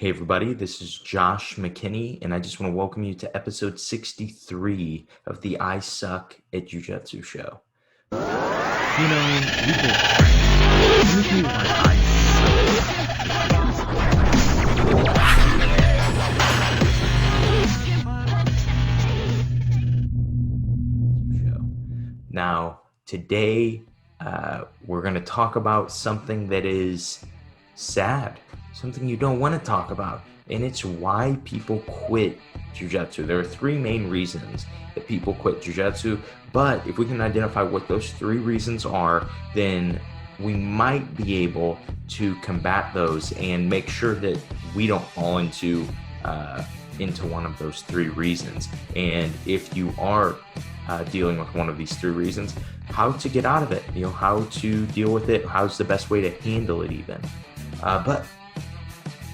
Hey everybody, this is Josh McKinney, and I just want to welcome you to episode 63 of the I Suck at Jiu-Jitsu show. Usually when Now, today we're going to talk about something that is sad, something you don't want to talk about, and it's why people quit Jiu-Jitsu. There are three main reasons that people quit Jiu-Jitsu, but if we can identify what those three reasons are, then we might be able to combat those and make sure that we don't fall into one of those three reasons. And if you are dealing with one of these three reasons, how to get out of it, how to deal with it, how's the best way to handle it even. But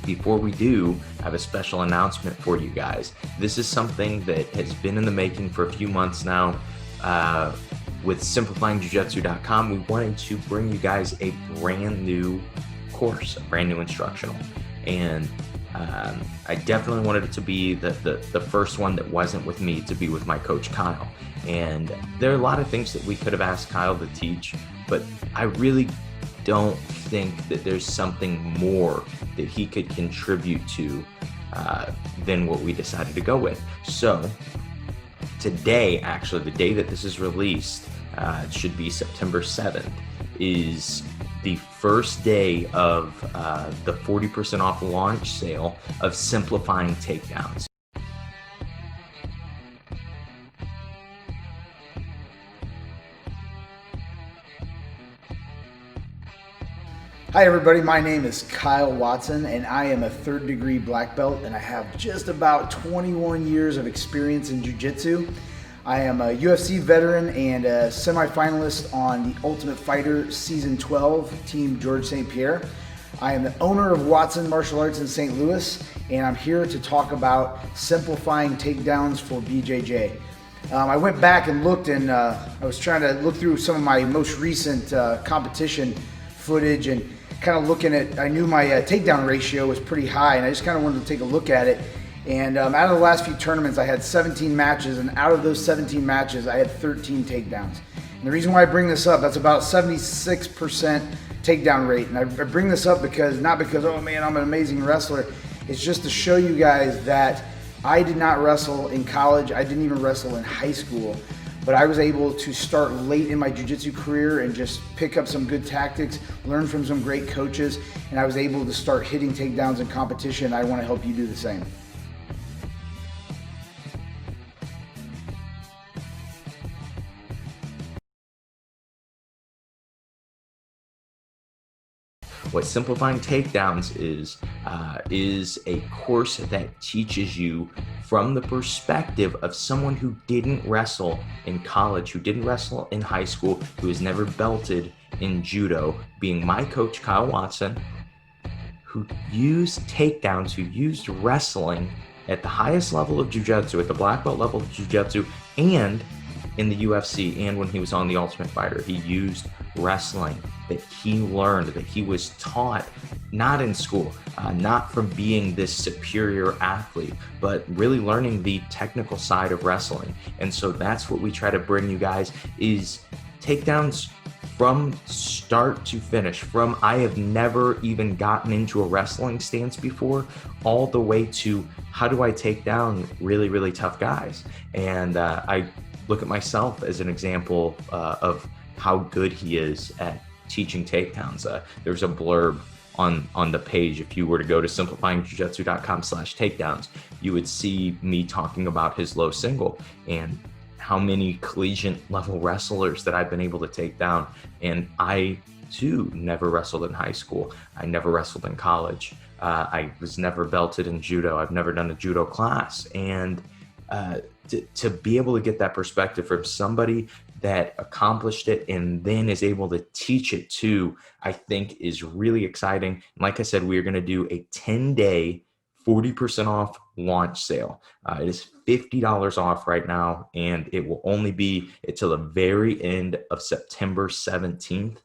before we do, I have a special announcement for you guys. This is something that has been in the making for a few months now. With simplifyingjujitsu.com, we wanted to bring you guys a brand new course, a brand new instructional. And I definitely wanted it to be the first one that wasn't with me, to be with my coach Kyle. And there are a lot of things that we could have asked Kyle to teach, but I really don't think that there's something more that he could contribute to than what we decided to go with. So today, actually, the day that this is released, it should be September 7th, is the first day of the 40% off launch sale of Simplifying Takedowns. Hi everybody, my name is Kyle Watson and I am a third degree black belt and I have just about 21 years of experience in Jiu-Jitsu. I am a UFC veteran and a semi-finalist on the Ultimate Fighter Season 12, Team George St. Pierre. I am the owner of Watson Martial Arts in St. Louis and I'm here to talk about simplifying takedowns for BJJ. I went back and looked and I was trying to look through some of my most recent competition footage and kind of looking at, I knew my takedown ratio was pretty high and I just kind of wanted to take a look at it. And out of the last few tournaments, I had 17 matches, and out of those 17 matches, I had 13 takedowns. And the reason why I bring this up, that's about 76% takedown rate. And I bring this up because, not because, oh man, I'm an amazing wrestler. It's just to show you guys that I did not wrestle in college. I didn't even wrestle in high school. But I was able to start late in my jiu-jitsu career and just pick up some good tactics, learn from some great coaches, and I was able to start hitting takedowns in competition. I want to help you do the same. What Simplifying Takedowns is a course that teaches you from the perspective of someone who didn't wrestle in college, who didn't wrestle in high school, who has never belted in judo, being my coach, Kyle Watson, who used takedowns, who used wrestling at the highest level of jiu-jitsu, at the black belt level of jiu-jitsu, and in the UFC, and when he was on the Ultimate Fighter. He used wrestling that he learned, that he was taught, not in school, not from being this superior athlete, but really learning the technical side of wrestling. And so that's what we try to bring you guys, is takedowns from start to finish, from I have never even gotten into a wrestling stance before, all the way to how do I take down really, really tough guys. And I look at myself as an example of how good he is at teaching takedowns. There's a blurb on the page. If you were to go to simplifyingjujitsu.com/takedowns, you would see me talking about his low single and how many collegiate level wrestlers that I've been able to take down. And I too never wrestled in high school. I never wrestled in college. I was never belted in judo. I've never done a judo class. And to be able to get that perspective from somebody that accomplished it and then is able to teach it too, I think is really exciting. And like I said, we are going to do a 10-day 40% off launch sale. It is $50 off right now, and it will only be until the very end of September 17th.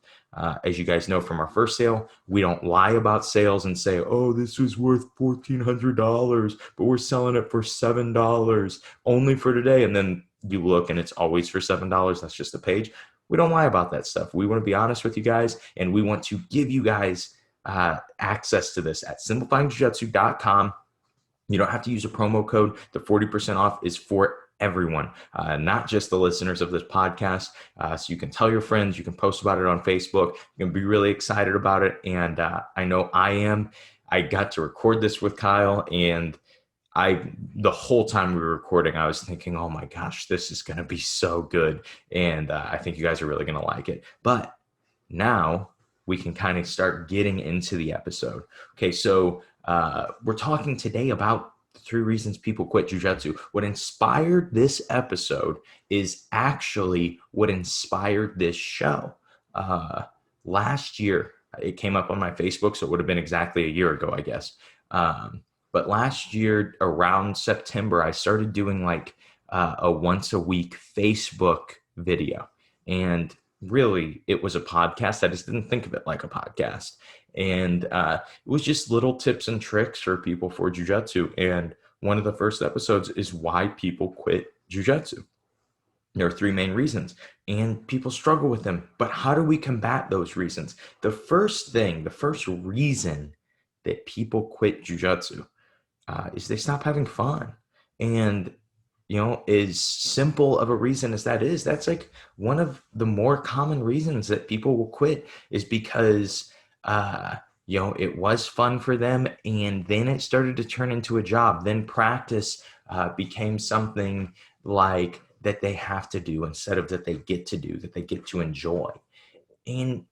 As you guys know from our first sale, we don't lie about sales and say, oh, this was worth $1,400, but we're selling it for $7 only for today. And then you look and it's always for $7. That's just a page. We don't lie about that stuff. We want to be honest with you guys, and we want to give you guys access to this at simplifyingjujitsu.com. You don't have to use a promo code. The 40% off is for everyone, not just the listeners of this podcast. So you can tell your friends, you can post about it on Facebook. You can be really excited about it. And I know I am. I got to record this with Kyle, and the whole time we were recording, I was thinking, oh my gosh, this is going to be so good. And I think you guys are really going to like it. But now we can kind of start getting into the episode. Okay, so we're talking today about the 3 reasons people quit jiu-jitsu. What inspired this episode is actually what inspired this show. Last year, it came up on my Facebook, so it would have been exactly a year ago, I guess. But last year, around September, I started doing like a once a week Facebook video. And really, it was a podcast. I just didn't think of it like a podcast. And it was just little tips and tricks for people for jiu-jitsu. And one of the first episodes is why people quit jiu-jitsu. There are 3 main reasons, and people struggle with them. But how do we combat those reasons? The first reason that people quit jiu-jitsu is they stop having fun. And as simple of a reason as that is, that's like one of the more common reasons that people will quit, is because it was fun for them, and then it started to turn into a job. Then practice became something like that they have to do instead of that they get to do, that they get to enjoy. And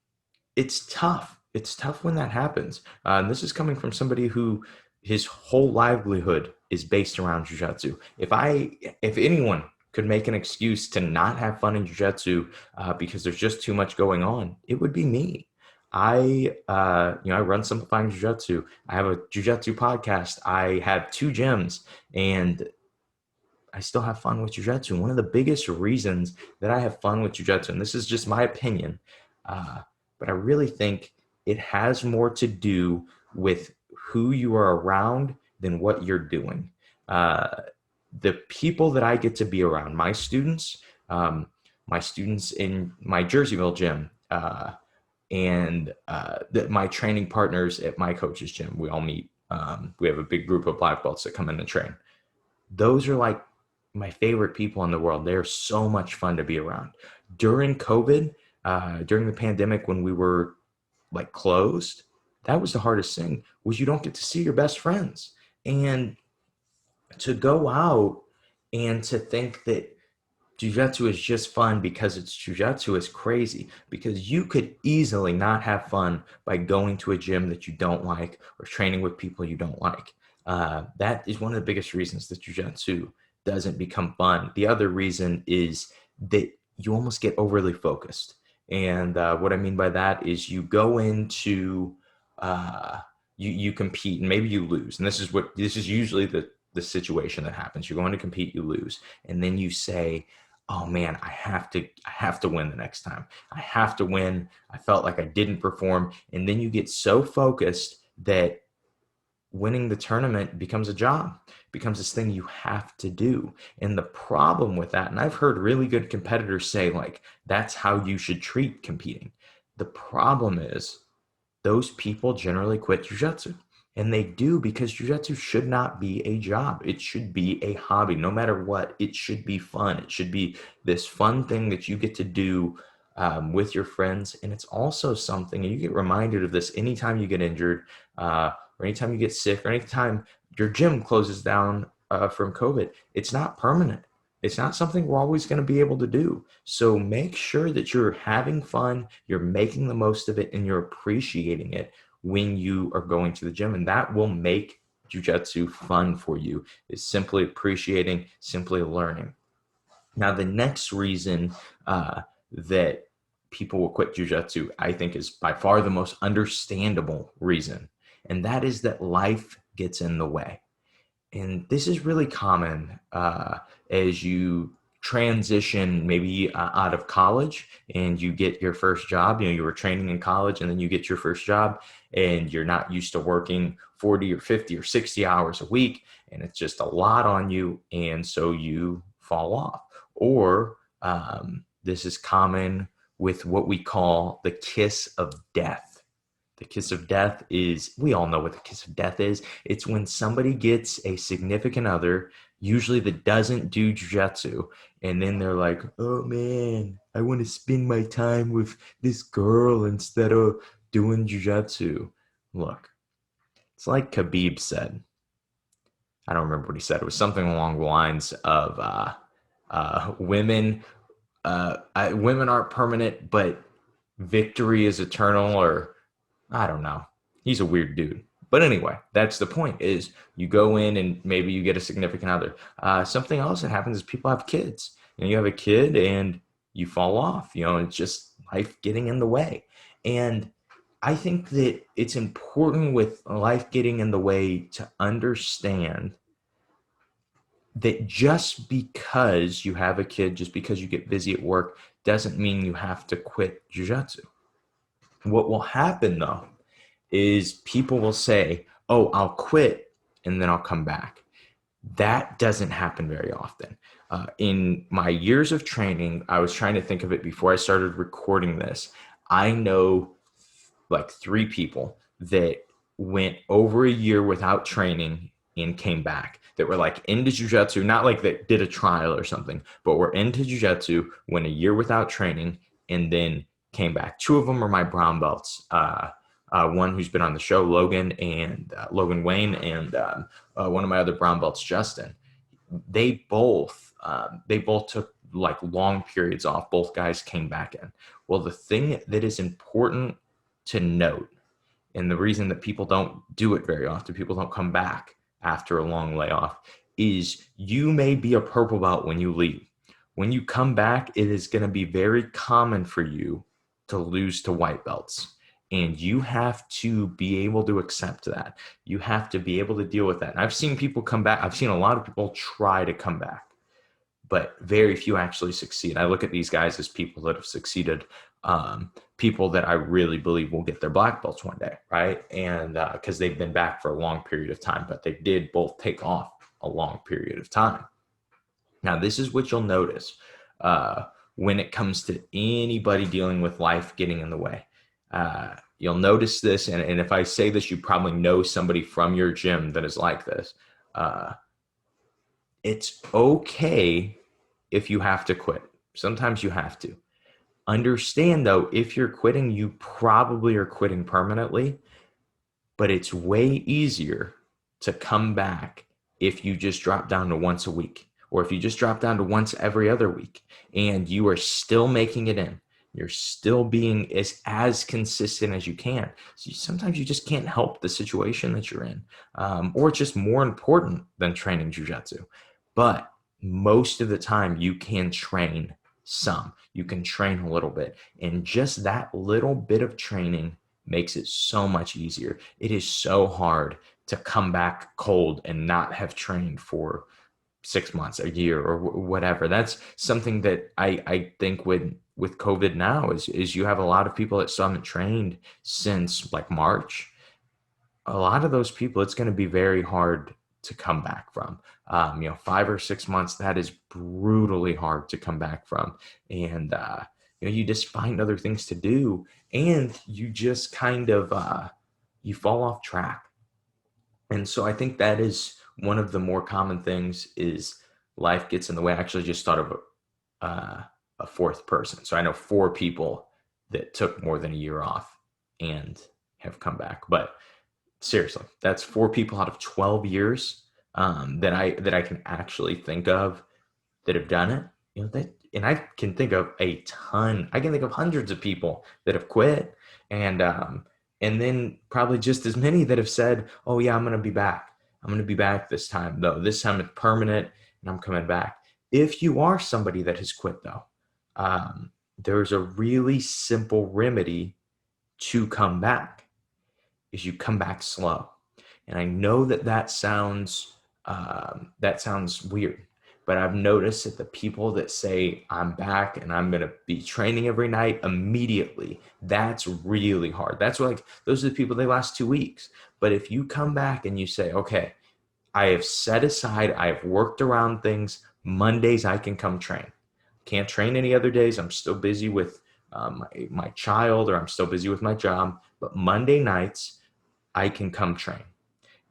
it's tough. It's tough when that happens. And this is coming from somebody who his whole livelihood is based around jiu-jitsu. If anyone could make an excuse to not have fun in jiu-jitsu because there's just too much going on, it would be me. I run Simplifying Jiu-Jitsu. I have a jiu-jitsu podcast. I have 2 gyms, and I still have fun with jiu-jitsu. One of the biggest reasons that I have fun with jiu-jitsu, and this is just my opinion, but I really think it has more to do with who you are around than what you're doing. The people that I get to be around, my students in my Jerseyville gym, and my training partners at my coach's gym, we all meet. We have a big group of black belts that come in and train. Those are like my favorite people in the world. They're so much fun to be around. During COVID, during the pandemic, when we were like closed, that was the hardest thing, was you don't get to see your best friends. And to go out and to think that jiu-jitsu is just fun because it's jiu-jitsu is crazy, because you could easily not have fun by going to a gym that you don't like or training with people you don't like. That is one of the biggest reasons that jiu-jitsu doesn't become fun. The other reason is that you almost get overly focused. And what I mean by that is you go into you compete, and maybe you lose. And this is usually the situation that happens. You're going to compete, you lose, and then you say, oh man, I have to win the next time. I have to win. I felt like I didn't perform. And then you get so focused that winning the tournament becomes a job, becomes this thing you have to do. And the problem with that, and I've heard really good competitors say, like, that's how you should treat competing. The problem is those people generally quit jiu-jitsu. And they do, because jiu-jitsu should not be a job. It should be a hobby. No matter what, it should be fun. It should be this fun thing that you get to do with your friends. And it's also something, and you get reminded of this anytime you get injured, or anytime you get sick, or anytime your gym closes down from COVID. It's not permanent. It's not something we're always going to be able to do. So make sure that you're having fun, you're making the most of it, and you're appreciating it when you are going to the gym. And that will make jiu-jitsu fun for you, is simply appreciating, simply learning. Now, the next reason that people will quit jiu-jitsu, I think, is by far the most understandable reason. And that is that life gets in the way. And this is really common as you transition maybe out of college and you get your first job. You were training in college and then you get your first job and you're not used to working 40 or 50 or 60 hours a week, and it's just a lot on you, and so you fall off. Or this is common with what we call the kiss of death. The kiss of death is, we all know what the kiss of death is. It's when somebody gets a significant other, usually that doesn't do jiu-jitsu, and then they're like, oh man, I want to spend my time with this girl instead of doing jiu-jitsu. Look, it's like Khabib said. I don't remember what he said. It was something along the lines of women women aren't permanent, but victory is eternal, or I don't know. He's a weird dude. But anyway, that's the point is you go in and maybe you get a significant other. Something else that happens is people have kids. And you have a kid and you fall off. It's just life getting in the way. And I think that it's important with life getting in the way to understand that just because you have a kid, just because you get busy at work, doesn't mean you have to quit jiu-jitsu. What will happen though is people will say, oh, I'll quit and then I'll come back. That doesn't happen very often. In my years of training, I was trying to think of it before I started recording this. I know like 3 people that went over a year without training and came back, that were like into jiu-jitsu, not like that did a trial or something, but were into jiu-jitsu, went a year without training, and then came back. 2 of them are my brown belts. One who's been on the show, Logan, and Logan Wayne, and one of my other brown belts, Justin. They both took like long periods off. Both guys came back in. Well, the thing that is important to note, and the reason that people don't do it very often, people don't come back after a long layoff, is you may be a purple belt when you leave. When you come back, it is going to be very common for you to lose to white belts. And you have to be able to accept that. You have to be able to deal with that. And I've seen people come back. I've seen a lot of people try to come back, but very few actually succeed. I look at these guys as people that have succeeded, people that I really believe will get their black belts one day, right? And because they've been back for a long period of time, but they did both take off a long period of time. Now, this is what you'll notice when it comes to anybody dealing with life getting in the way. You'll notice this, and if I say this, you probably know somebody from your gym that is like this. It's okay if you have to quit. Sometimes you have to. Understand, though, if you're quitting, you probably are quitting permanently, but it's way easier to come back if you just drop down to once a week, or if you just drop down to once every other week, and you are still making it in. You're still being as consistent as you can. So sometimes you just can't help the situation that you're in, or it's just more important than training jiu-jitsu. But most of the time, you can train some. You can train a little bit. And just that little bit of training makes it so much easier. It is so hard to come back cold and not have trained for 6 months, a year, or whatever. That's something that I think with COVID now is you have a lot of people that still haven't trained since like March. A lot of those people, it's going to be very hard to come back from. 5 or 6 months, that is brutally hard to come back from. And, you just find other things to do, and you just kind of, you fall off track. And so I think that is one of the more common things is life gets in the way. I actually just thought of a 4th person. So I know 4 people that took more than a year off and have come back. But seriously, that's 4 people out of 12 years that I can actually think of that have done it. And I can think of a ton. I can think of hundreds of people that have quit, and then probably just as many that have said, "Oh yeah, I'm going to be back. I'm going to be back this time, though. This time it's permanent, and I'm coming back." If you are somebody that has quit, though, there's a really simple remedy to come back. Is you come back slow. And I know that sounds weird, But I've noticed that the people that say I'm back and I'm going to be training every night immediately, that's really hard. That's like, those are the people, they last 2 weeks. But if you come back and you say, okay, I have set aside, I have worked around things. Mondays, I can come train. Can't train any other days. I'm still busy with my child, or I'm still busy with my job. But Monday nights, I can come train.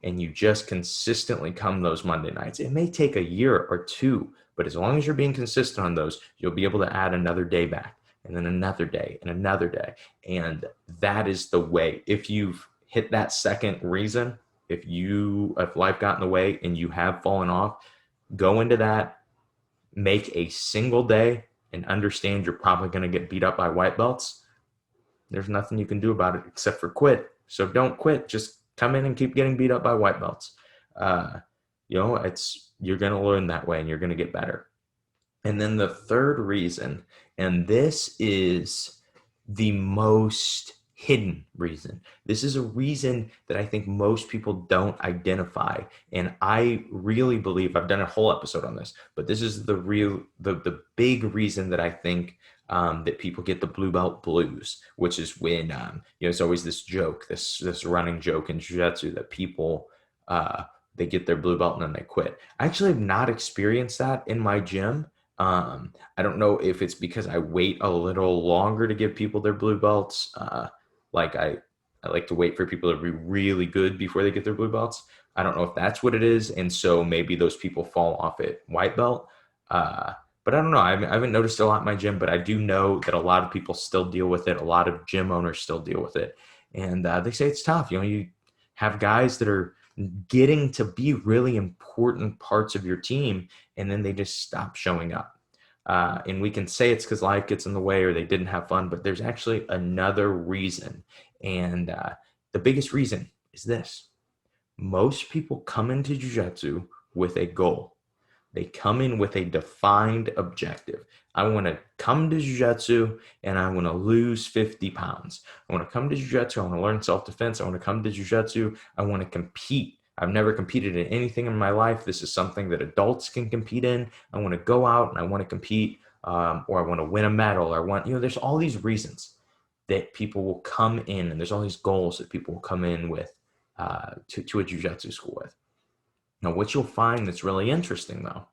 And you just consistently come those Monday nights. It may take a year or two, but as long as you're being consistent on those, you'll be able to add another day back, and then another day and another day. And that is the way. If you've hit that second reason, if life got in the way and you have fallen off, go into that, make a single day, and understand you're probably going to get beat up by white belts. There's nothing you can do about it except for quit. So don't quit. Just come in and keep getting beat up by white belts. Uh, it's you're going to learn that way and you're going to get better. And then the third reason, and this is the most hidden reason. This is a reason that I think most people don't identify. And I really believe, I've done a whole episode on this, but this is the big reason that I think that people get the blue belt blues, which is when, it's always this joke, this running joke in jiu-jitsu that people, they get their blue belt and then they quit. I actually have not experienced that in my gym. I don't know if it's because I wait a little longer to give people their blue belts. Like I like to wait for people to be really good before they get their blue belts. I don't know if that's what it is. And so maybe those people fall off at white belt. But I don't know. I haven't noticed a lot in my gym, but I do know that a lot of people still deal with it. A lot of gym owners still deal with it. And they say it's tough. You have guys that are getting to be really important parts of your team, and then they just stop showing up. And we can say it's because life gets in the way or they didn't have fun, but there's actually another reason. And the biggest reason is this. Most people come into jiu-jitsu with a goal. They come in with a defined objective. I want to come to jiu-jitsu and I want to lose 50 pounds. I want to come to jiu-jitsu. I want to learn self-defense. I want to come to jiu-jitsu. I want to compete. I've never competed in anything in my life. This is something that adults can compete in. I want to go out and I want to compete, or I want to win a medal, or there's all these reasons that people will come in, and there's all these goals that people will come in with to a jiu-jitsu school with. Now, what you'll find that's really interesting, though,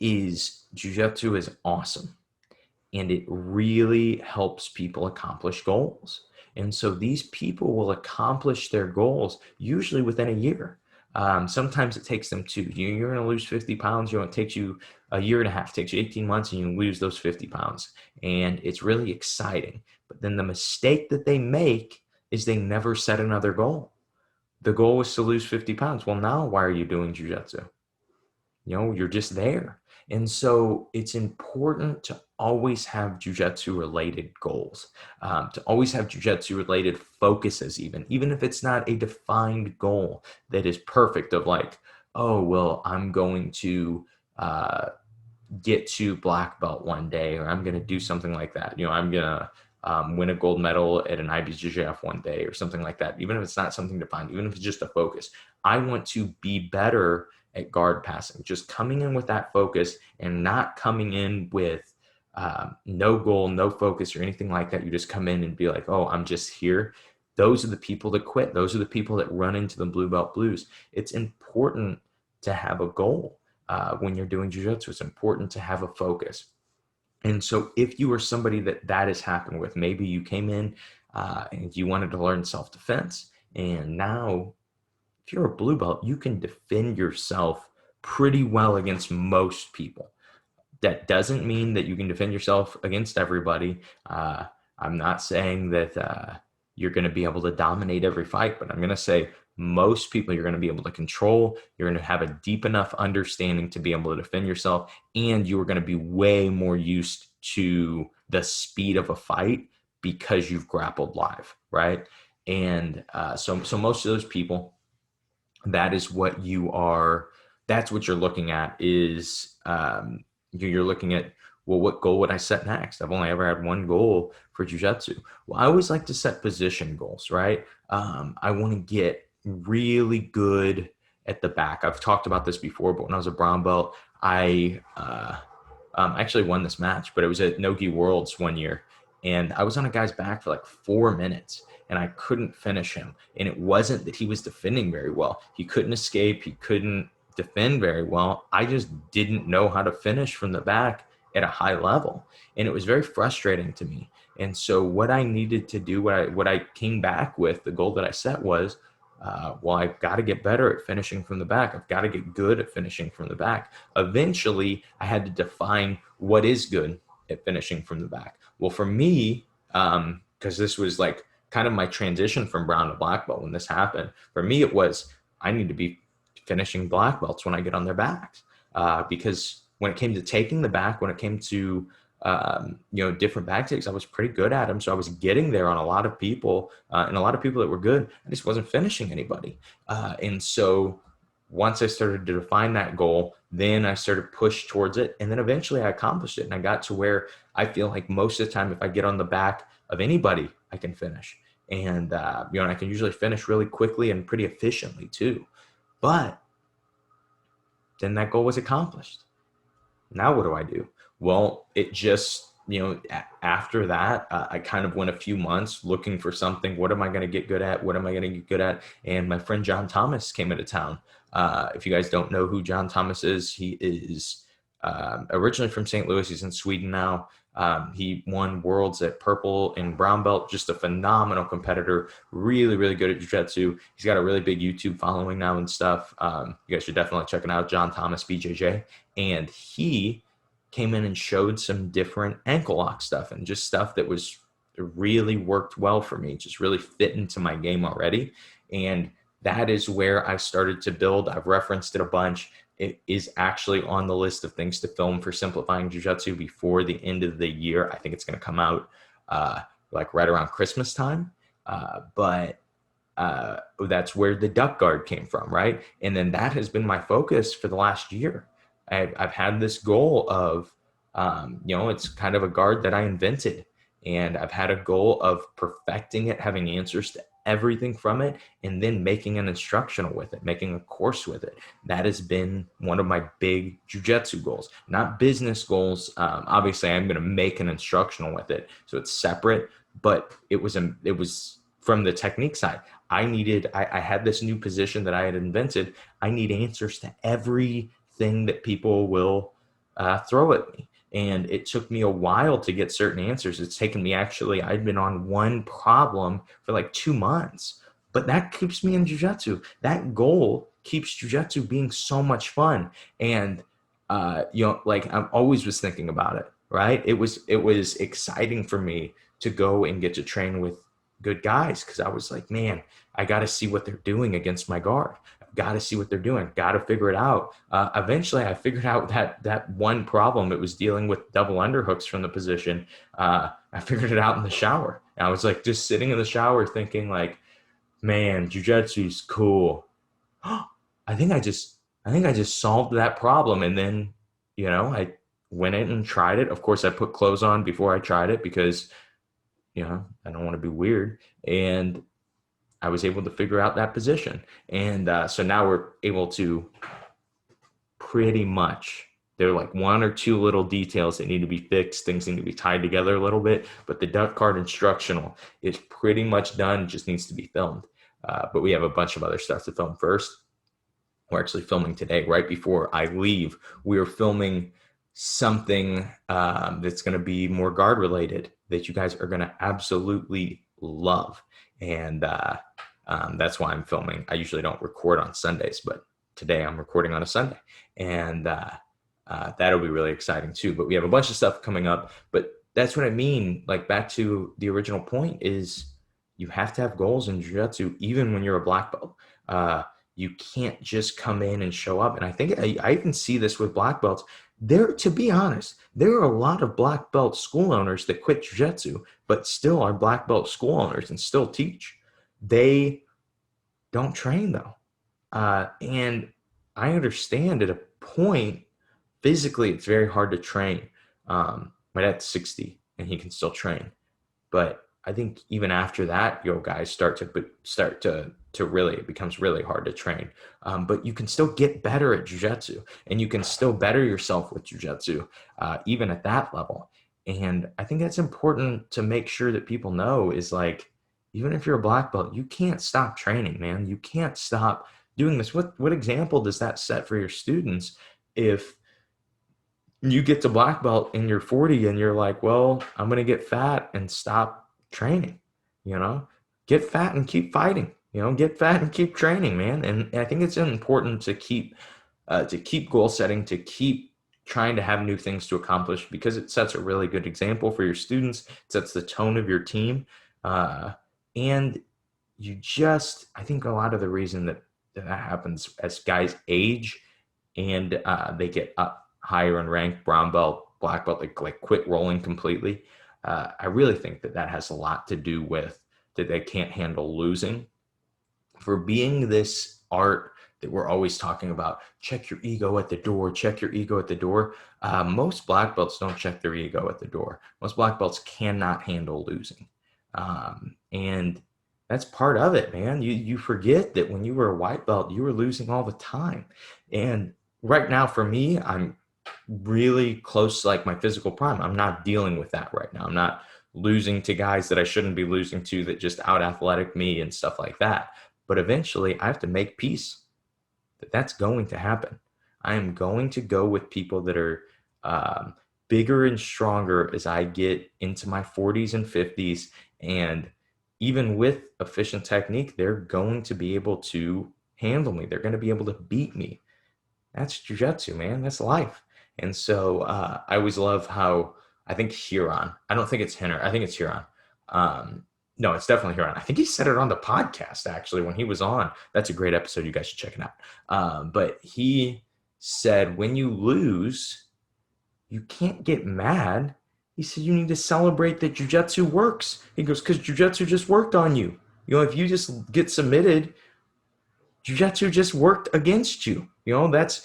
is jiu-jitsu is awesome, and it really helps people accomplish goals. And so these people will accomplish their goals usually within a year. Sometimes it takes them two. You're going to lose 50 pounds. It takes you a year and a half. It takes you 18 months, and you lose those 50 pounds. And it's really exciting. But then the mistake that they make is they never set another goal. The goal was to lose 50 pounds. Well, now why are you doing jiu-jitsu? You're just there. And so it's important to always have jiu-jitsu related goals, to always have jiu-jitsu related focuses, even if it's not a defined goal that is perfect of like, oh, well, I'm going to get to black belt one day, or I'm going to do something like that. I'm going to win a gold medal at an IBJJF one day or something like that. Even if it's not something defined, even if it's just a focus, I want to be better at guard passing, just coming in with that focus and not coming in with no goal, no focus or anything like that. You just come in and be like, oh, I'm just here. Those are the people that quit. Those are the people that run into the blue belt blues. It's important to have a goal when you're doing jiu-jitsu. It's important to have a focus. And so if you are somebody that has happened with, maybe you came in and you wanted to learn self-defense, and now if you're a blue belt, you can defend yourself pretty well against most people. That doesn't mean that you can defend yourself against everybody. I'm not saying that you're going to be able to dominate every fight, but I'm going to say most people you're going to be able to control. You're going to have a deep enough understanding to be able to defend yourself, and you are going to be way more used to the speed of a fight because you've grappled live, right? And so most of those people, that's what you're looking at is you're looking at, well, what goal would I set next? I've only ever had one goal for jiu-jitsu. Well, I always like to set position goals, right? I want to get really good at the back. I've talked about this before, but when I was a brown belt, I actually won this match, but it was at Nogi Worlds one year, and I was on a guy's back for like 4 minutes, and I couldn't finish him. And it wasn't that he was defending very well; he couldn't escape, he couldn't defend very well. I just didn't know how to finish from the back at a high level, and it was very frustrating to me. And so, what I needed to do, what I came back with, the goal that I set was, well, I've got to get better at finishing from the back. I've got to get good at finishing from the back. Eventually, I had to define what is good at finishing from the back. Well, for me, because this was like kind of my transition from brown to black belt when this happened, for me, it was I need to be finishing black belts when I get on their backs. Because when it came to taking the back, when it came to different back takes, I was pretty good at them. So I was getting there on a lot of people, and a lot of people that were good. I just wasn't finishing anybody. And so once I started to define that goal, then I started to push towards it. And then eventually I accomplished it. And I got to where I feel like most of the time, if I get on the back of anybody, I can finish. And, and I can usually finish really quickly and pretty efficiently too. But then that goal was accomplished. Now what do I do? Well, it just, after that, I kind of went a few months looking for something. What am I going to get good at? What am I going to get good at? And my friend John Thomas came into town. If you guys don't know who John Thomas is, he is originally from St. Louis. He's in Sweden now. He won worlds at purple and brown belt, just a phenomenal competitor, really, really good at jiu-jitsu. He's got a really big YouTube following now and stuff. You guys should definitely check it out, John Thomas BJJ. And he came in and showed some different ankle lock stuff and just stuff that was really worked well for me, just really fit into my game already. And that is where I started to build. I've referenced it a bunch. It is actually on the list of things to film for Simplifying Jiu-Jitsu before the end of the year. I think it's going to come out like right around Christmas time. But that's where the duck guard came from, right? And then that has been my focus for the last year. I've had this goal of, it's kind of a guard that I invented, and I've had a goal of perfecting it, having answers to everything from it, and then making an instructional with it, making a course with it. That has been one of my big jiu-jitsu goals, not business goals. Obviously, I'm going to make an instructional with it, so it's separate. But it was from the technique side. I had this new position that I had invented. I need answers to everything that people will throw at me. And it took me a while to get certain answers. It's taken me I'd been on one problem for like 2 months, but that keeps me in jiu-jitsu. That goal keeps jiu-jitsu being so much fun. And, like I'm always was thinking about it, right? It was exciting for me to go and get to train with good guys. Cause I was like, man, I got to see what they're doing against my guard. Got to see what they're doing. Got to figure it out. Eventually, I figured out that one problem. It was dealing with double underhooks from the position. I figured it out in the shower. And I was like just sitting in the shower thinking like, man, jiu-jitsu's cool. I think I just solved that problem. And then, I went in and tried it. Of course, I put clothes on before I tried it because, I don't want to be weird. And I was able to figure out that position. And so now we're able to pretty much, there are like one or two little details that need to be fixed. Things need to be tied together a little bit. But the duck card instructional is pretty much done. It just needs to be filmed. But we have a bunch of other stuff to film first. We're actually filming today, right before I leave. We are filming something that's going to be more guard related that you guys are going to absolutely love. And that's why I'm filming. I usually don't record on Sundays, but today I'm recording on a Sunday. And that'll be really exciting too. But we have a bunch of stuff coming up. But that's what I mean. Like back to the original point is you have to have goals in jiu-jitsu, even when you're a black belt. You can't just come in and show up. And I think I even see this with black belts. To be honest, there are a lot of black belt school owners that quit jiu-jitsu, but still are black belt school owners and still teach. They don't train though. And I understand at a point, physically, it's very hard to train. My dad's 60 and he can still train. But I think even after that, guys start to it becomes really hard to train. But you can still get better at jiu-jitsu, and you can still better yourself with jiu-jitsu, even at that level. And I think that's important to make sure that people know is like, even if you're a black belt, you can't stop training, man. You can't stop doing this. What example does that set for your students if you get to black belt and you're 40 and you're like, well, I'm going to get fat and stop training, you know, get fat and keep fighting, get fat and keep training, man. And I think it's important to keep goal setting, to keep trying to have new things to accomplish, because it sets a really good example for your students. It sets the tone of your team. And I think a lot of the reason that happens as guys age and they get up higher in rank, brown belt, black belt, like quit rolling completely. I really think that has a lot to do with that they can't handle losing. For being this art that we're always talking about, check your ego at the door, check your ego at the door. Most black belts don't check their ego at the door. Most black belts cannot handle losing. And that's part of it, man. You forget that when you were a white belt, you were losing all the time. And right now for me, I'm really close to like my physical prime. I'm not dealing with that right now. I'm not losing to guys that I shouldn't be losing to, that just out athletic me and stuff like that. But eventually I have to make peace that that's going to happen. I am going to go with people that are bigger and stronger as I get into my 40s and 50s. And even with efficient technique, they're going to be able to handle me. They're going to be able to beat me. That's jiu-jitsu, man. That's life. And so I always love how I think Huron, I don't think it's Henner, I think it's Huron. No, it's definitely Huron. I think he said it on the podcast actually when he was on. That's a great episode. You guys should check it out. But he said, when you lose, you can't get mad. He said, you need to celebrate that jiu-jitsu works. He goes, because jiu-jitsu just worked on you. If you just get submitted, jiu-jitsu just worked against you. That's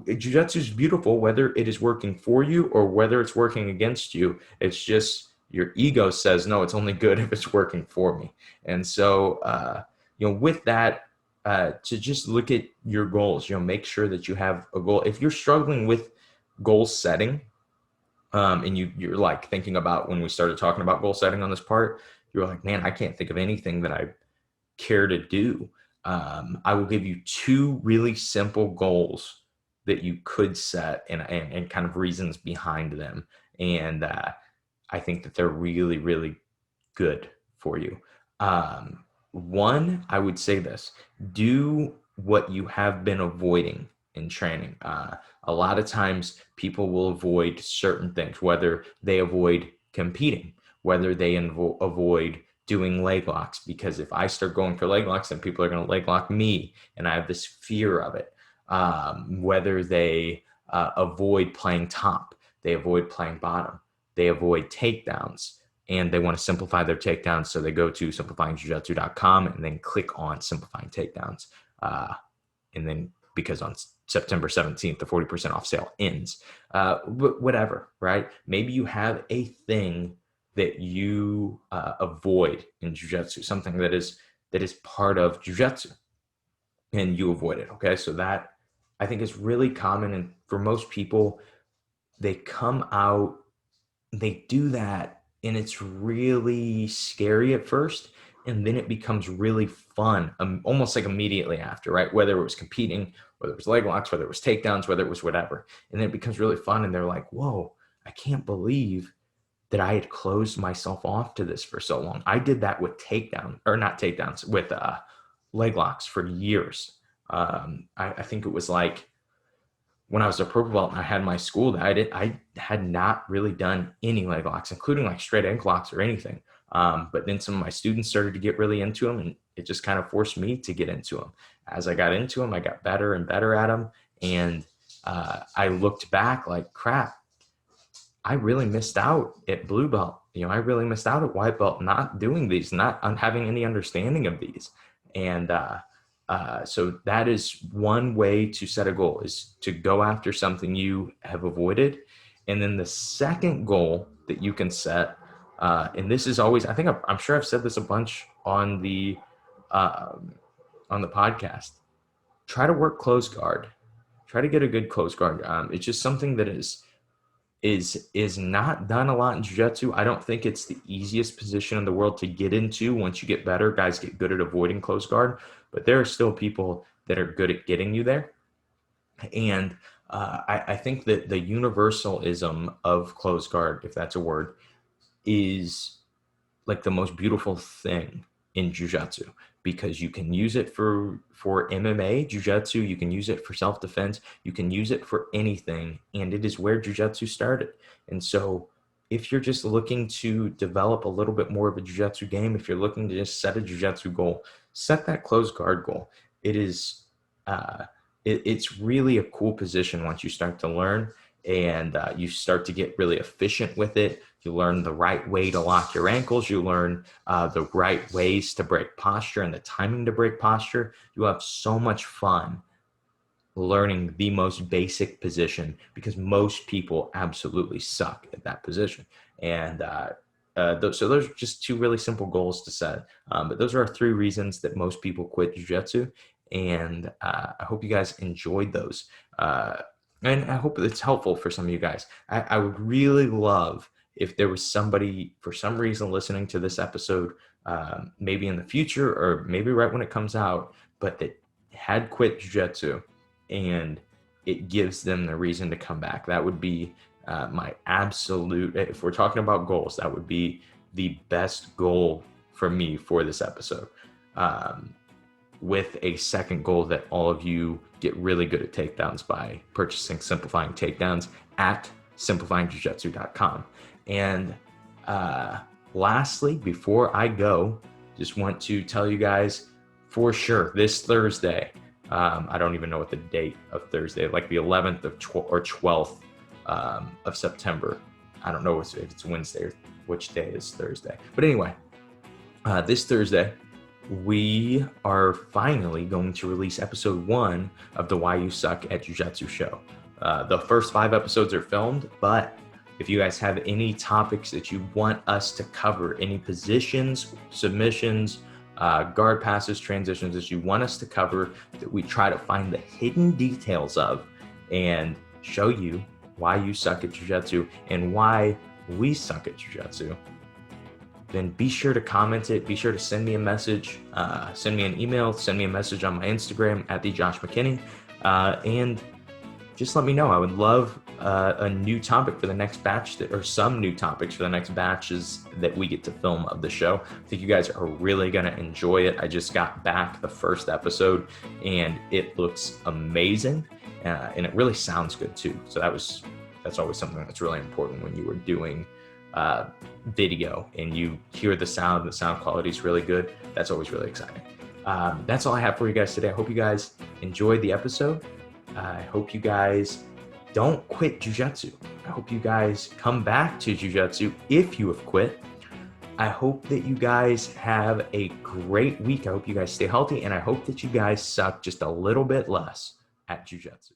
jiu-jitsu is beautiful, whether it is working for you or whether it's working against you. It's just your ego says, no, it's only good if it's working for me. And so, with that, to just look at your goals, make sure that you have a goal. If you're struggling with goal setting, and you're like thinking about when we started talking about goal setting on this part, you're like, man, I can't think of anything that I care to do. I will give you two really simple goals that you could set and kind of reasons behind them. And I think that they're really, really good for you. One, I would say this: do what you have been avoiding in training. A lot of times people will avoid certain things, whether they avoid competing, whether they avoid doing leg locks, because if I start going for leg locks, then people are going to leg lock me, and I have this fear of it. Whether they avoid playing top, they avoid playing bottom, they avoid takedowns, and they want to simplify their takedowns. So they go to simplifyingjujitsu.com and then click on simplifying takedowns. And then because on September 17th, the 40% off sale ends. Whatever, right? Maybe you have a thing that you avoid in jiu-jitsu, something that is part of jiu-jitsu, and you avoid it. Okay, so that I think is really common, and for most people, they come out, they do that, and it's really scary at first, and then it becomes really fun, almost like immediately after, right? Whether it was competing, whether it was leg locks, whether it was takedowns, whether it was whatever, and then it becomes really fun, and they're like, whoa, I can't believe that I had closed myself off to this for so long. I did that with with leg locks for years. I think it was like when I was a purple belt and I had my school that I had not really done any leg locks, including like straight ankle locks or anything. But then some of my students started to get really into them, and it just kind of forced me to get into them. As I got into them, I got better and better at them. And I looked back like, crap, I really missed out at blue belt. I really missed out at white belt, not doing these, not having any understanding of these. And so that is one way to set a goal, is to go after something you have avoided. And then the second goal that you can set, and this is always, I think I'm sure I've said this a bunch on the on the podcast, try to work close guard. Try to get a good close guard. It's just something that is not done a lot in jiu-jitsu. I don't think it's the easiest position in the world to get into. Once you get better, guys get good at avoiding close guard, but there are still people that are good at getting you there. And I think that the universalism of close guard, if that's a word, is like the most beautiful thing in jiu-jitsu, because you can use it for MMA jiu-jitsu, you can use it for self-defense, you can use it for anything, and it is where jiu-jitsu started. And so if you're just looking to develop a little bit more of a jiu-jitsu game, if you're looking to just set a jiu-jitsu goal, set that close guard goal. It is uh, it's really a cool position once you start to learn, and you start to get really efficient with it. You learn the right way to lock your ankles. You learn the right ways to break posture and the timing to break posture. You have so much fun learning the most basic position, because most people absolutely suck at that position. And so those are just two really simple goals to set. But those are our three reasons that most people quit jiu-jitsu. And I hope you guys enjoyed those. And I hope it's helpful for some of you guys. I would really love if there was somebody for some reason listening to this episode, maybe in the future or maybe right when it comes out, but that had quit jiu-jitsu and it gives them the reason to come back. That would be my absolute, if we're talking about goals, that would be the best goal for me for this episode. With a second goal that all of you get really good at takedowns by purchasing Simplifying Takedowns at simplifyingjujitsu.com. And lastly, before I go, just want to tell you guys for sure this Thursday, I don't even know what the date of Thursday, like the 11th or 12th of September. I don't know if it's Wednesday or which day is Thursday. But anyway, this Thursday, we are finally going to release episode 1 of the Why You Suck at Jiu-Jitsu show. The first 5 episodes are filmed, but if you guys have any topics that you want us to cover, any positions, submissions, guard passes, transitions that you want us to cover, that we try to find the hidden details of and show you why you suck at jiu-jitsu and why we suck at jiu-jitsu, then be sure to comment it. Be sure to send me a message, send me an email, send me a message on my Instagram at the Josh McKinney, and just let me know. I would love a new topic for the next batch, or some new topics for the next batches that we get to film of the show. I think you guys are really going to enjoy it. I just got back the first episode and it looks amazing, and it really sounds good too. So that's always something that's really important when you are doing video and you hear the sound quality is really good. That's always really exciting. That's all I have for you guys today. I hope you guys enjoyed the episode. I hope you guys don't quit jiu-jitsu. I hope you guys come back to jiu-jitsu if you have quit. I hope that you guys have a great week. I hope you guys stay healthy, and I hope that you guys suck just a little bit less at jiu-jitsu.